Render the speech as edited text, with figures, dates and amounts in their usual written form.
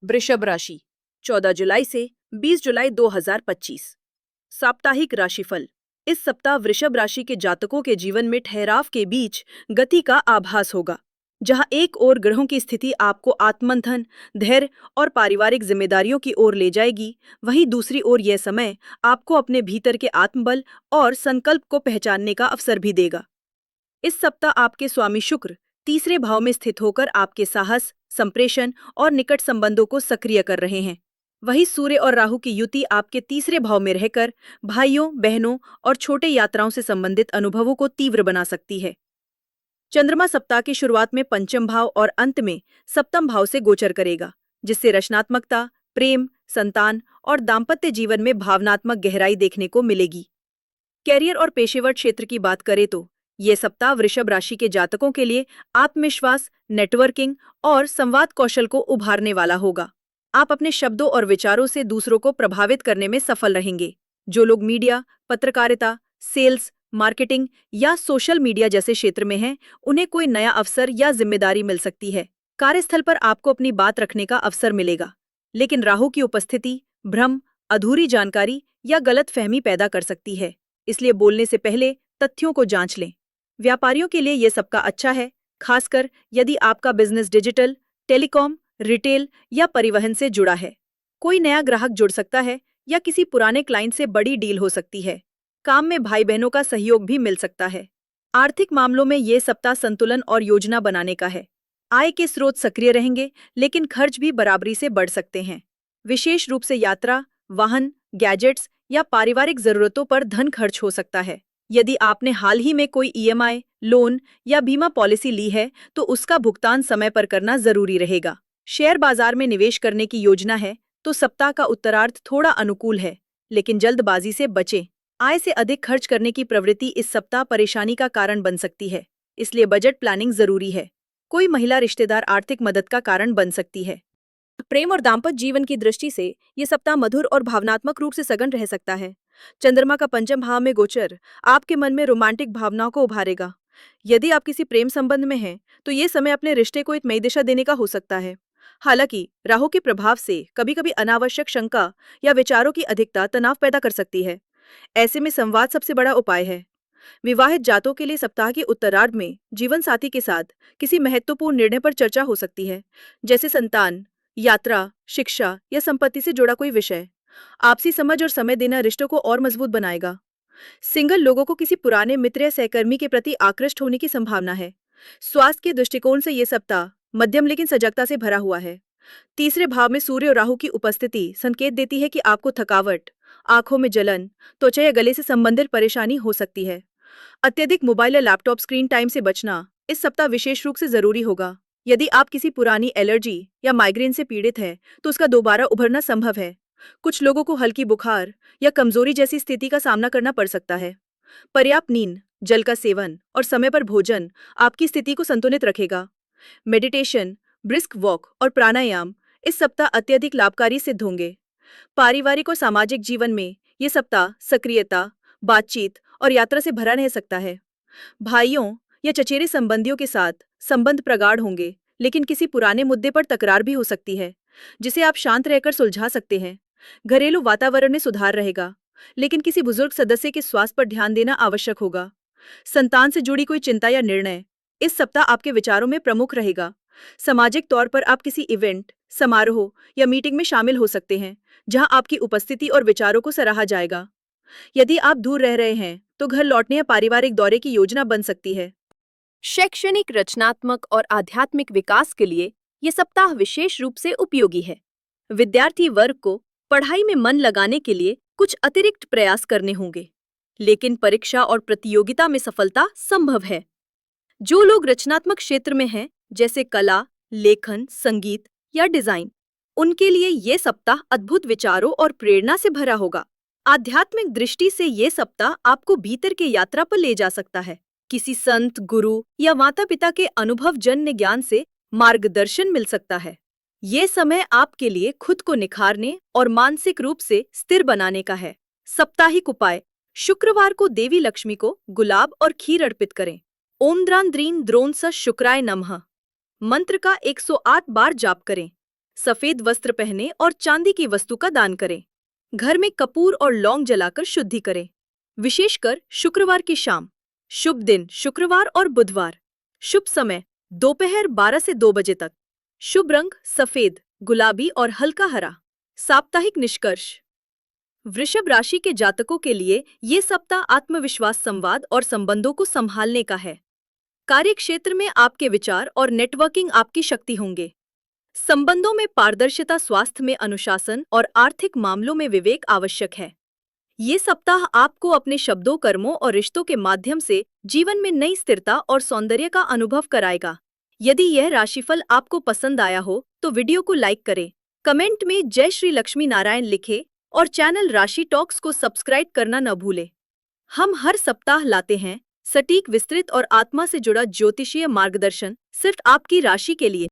वृषभ राशि 14 जुलाई से 20 जुलाई 2025। साप्ताहिक राशिफल। इस सप्ताह वृषभ राशि के जातकों के जीवन में ठहराव के बीच गति का आभास होगा। जहां एक ओर ग्रहों की स्थिति आपको आत्ममंथन, धैर्य और पारिवारिक जिम्मेदारियों की ओर ले जाएगी, वहीं दूसरी ओर यह समय आपको अपने भीतर के आत्मबल और संकल्प को पहचानने का अवसर भी देगा। इस सप्ताह आपके स्वामी शुक्र तीसरे भाव में स्थित होकर आपके साहस, संप्रेषण और निकट संबंधों को सक्रिय कर रहे हैं। वहीं सूर्य और राहु की युति आपके तीसरे भाव में रहकर भाइयों, बहनों और छोटे यात्राओं से संबंधित अनुभवों को तीव्र बना सकती है। चंद्रमा सप्ताह की शुरुआत में पंचम भाव और अंत में सप्तम भाव से गोचर करेगा, जिससे रचनात्मकता, प्रेम, संतान और दाम्पत्य जीवन में भावनात्मक गहराई देखने को मिलेगी। कैरियर और पेशेवर क्षेत्र की बात करें तो ये सप्ताह वृषभ राशि के जातकों के लिए आत्मविश्वास, नेटवर्किंग और संवाद कौशल को उभारने वाला होगा। आप अपने शब्दों और विचारों से दूसरों को प्रभावित करने में सफल रहेंगे। जो लोग मीडिया, पत्रकारिता, सेल्स, मार्केटिंग या सोशल मीडिया जैसे क्षेत्र में हैं, उन्हें कोई नया अवसर या जिम्मेदारी मिल सकती है। कार्यस्थल पर आपको अपनी बात रखने का अवसर मिलेगा, लेकिन राहु की उपस्थिति भ्रम, अधूरी जानकारी या गलतफहमी पैदा कर सकती है, इसलिए बोलने से पहले तथ्यों को जांच लें। व्यापारियों के लिए ये सप्ताह अच्छा है, खासकर यदि आपका बिजनेस डिजिटल, टेलीकॉम, रिटेल या परिवहन से जुड़ा है। कोई नया ग्राहक जुड़ सकता है या किसी पुराने क्लाइंट से बड़ी डील हो सकती है। काम में भाई बहनों का सहयोग भी मिल सकता है। आर्थिक मामलों में ये सप्ताह संतुलन और योजना बनाने का है। आय के स्रोत सक्रिय रहेंगे, लेकिन खर्च भी बराबरी से बढ़ सकते हैं। विशेष रूप से यात्रा, वाहन, गैजेट्स या पारिवारिक जरूरतों पर धन खर्च हो सकता है। यदि आपने हाल ही में कोई ईएमआई, लोन या बीमा पॉलिसी ली है, तो उसका भुगतान समय पर करना जरूरी रहेगा। शेयर बाजार में निवेश करने की योजना है, तो सप्ताह का उत्तरार्ध थोड़ा अनुकूल है, लेकिन जल्दबाजी से बचें। आय से अधिक खर्च करने की प्रवृत्ति इस सप्ताह परेशानी का कारण बन सकती है, इसलिए बजट प्लानिंग जरूरी है। कोई महिला रिश्तेदार आर्थिक मदद का कारण बन सकती है। प्रेम और दाम्पत्य जीवन की दृष्टि से ये सप्ताह मधुर और भावनात्मक रूप से सघन रह सकता है। चंद्रमा का पंचम भाव में गोचर आपके मन में रोमांटिक भावनाओं को उभारेगा। यदि आप किसी प्रेम संबंध में हैं, तो ये समय अपने रिश्ते को एक नई दिशा देने का हो सकता है। हालांकि राहु के प्रभाव से कभी-कभी अनावश्यक शंका या विचारों की अधिकता तनाव पैदा कर सकती है। ऐसे में संवाद सबसे बड़ा उपाय है। विवाहित जातों के लिए सप्ताह के उत्तरार्ध में जीवन साथी के साथ किसी महत्वपूर्ण निर्णय पर चर्चा हो सकती है, जैसे संतान, यात्रा, शिक्षा या संपत्ति से जुड़ा कोई विषय। आपसी समझ और समय देना रिश्तों को और मजबूत बनाएगा। सिंगल लोगों को किसी पुराने मित्र या सहकर्मी के प्रति आकृष्ट होने की संभावना है। स्वास्थ्य के दृष्टिकोण से यह सप्ताह मध्यम लेकिन सजगता से भरा हुआ है। तीसरे भाव में सूर्य और राहु की उपस्थिति संकेत देती है कि आपको थकावट, आंखों में जलन, त्वचा या गले से संबंधित परेशानी हो सकती है। अत्यधिक मोबाइल या लैपटॉप स्क्रीन टाइम से बचना इस सप्ताह विशेष रूप से जरूरी होगा। यदि आप किसी पुरानी एलर्जी या माइग्रेन से पीड़ित हैं, तो उसका दोबारा उभरना संभव है। कुछ लोगों को हल्की बुखार या कमजोरी जैसी स्थिति का सामना करना पड़ सकता है। पर्याप्त नींद, जल का सेवन और समय पर भोजन आपकी स्थिति को संतुलित रखेगा। मेडिटेशन, ब्रिस्क वॉक और प्राणायाम इस सप्ताह अत्यधिक लाभकारी सिद्ध होंगे। पारिवारिक और सामाजिक जीवन में ये सप्ताह सक्रियता, बातचीत और यात्रा से भरा रह सकता है। भाइयों या चचेरे संबंधियों के साथ संबंध प्रगाढ़ होंगे, लेकिन किसी पुराने मुद्दे पर तकरार भी हो सकती है, जिसे आप शांत रहकर सुलझा सकते हैं। घरेलू वातावरण में सुधार रहेगा, लेकिन किसी बुजुर्ग सदस्य के स्वास्थ्य पर ध्यान देना आवश्यक होगा। संतान से जुड़ी कोई चिंता या निर्णय इस सप्ताह आपके विचारों में प्रमुख रहेगा। सामाजिक तौर पर आप किसी इवेंट, समारोह या मीटिंग में शामिल हो सकते हैं, जहां आपकी उपस्थिति और विचारों को सराहा जाएगा। यदि आप दूर रह रहे हैं, तो घर लौटने या पारिवारिक दौरे की योजना बन सकती है। शैक्षणिक, रचनात्मक और आध्यात्मिक विकास के लिए ये सप्ताह विशेष रूप से उपयोगी है। विद्यार्थी वर्ग को पढ़ाई में मन लगाने के लिए कुछ अतिरिक्त प्रयास करने होंगे, लेकिन परीक्षा और प्रतियोगिता में सफलता संभव है। जो लोग रचनात्मक क्षेत्र में हैं, जैसे कला, लेखन, संगीत या डिजाइन, उनके लिए ये सप्ताह अद्भुत विचारों और प्रेरणा से भरा होगा। आध्यात्मिक दृष्टि से ये सप्ताह आपको भीतर के यात्रा पर ले जा सकता है। किसी संत, गुरु या माता पिता के अनुभवजन्य ज्ञान से मार्गदर्शन मिल सकता है। ये समय आपके लिए खुद को निखारने और मानसिक रूप से स्थिर बनाने का है। साप्ताहिक उपाय: शुक्रवार को देवी लक्ष्मी को गुलाब और खीर अर्पित करें। ओम द्रान द्रीन द्रोण स शुक्राय नमः मंत्र का 108 बार जाप करें। सफेद वस्त्र पहने और चांदी की वस्तु का दान करें। घर में कपूर और लौंग जलाकर शुद्धि करें, विशेषकर शुक्रवार की शाम। शुभ दिन शुक्रवार और बुधवार। शुभ समय दोपहर 12 से 2 बजे तक। शुभ रंग सफेद, गुलाबी और हल्का हरा। साप्ताहिक निष्कर्ष। वृषभ राशि के जातकों के लिए ये सप्ताह आत्मविश्वास, संवाद और संबंधों को संभालने का है। कार्यक्षेत्र में आपके विचार और नेटवर्किंग आपकी शक्ति होंगे। संबंधों में पारदर्शिता, स्वास्थ्य में अनुशासन और आर्थिक मामलों में विवेक आवश्यक है। ये सप्ताह आपको अपने शब्दों, कर्मों और रिश्तों के माध्यम से जीवन में नई स्थिरता और सौंदर्य का अनुभव कराएगा। यदि यह राशिफल आपको पसंद आया हो तो वीडियो को लाइक करें, कमेंट में जय श्री लक्ष्मी नारायण लिखें और चैनल राशि टॉक्स को सब्सक्राइब करना न भूलें। हम हर सप्ताह लाते हैं सटीक, विस्तृत और आत्मा से जुड़ा ज्योतिषीय मार्गदर्शन सिर्फ आपकी राशि के लिए।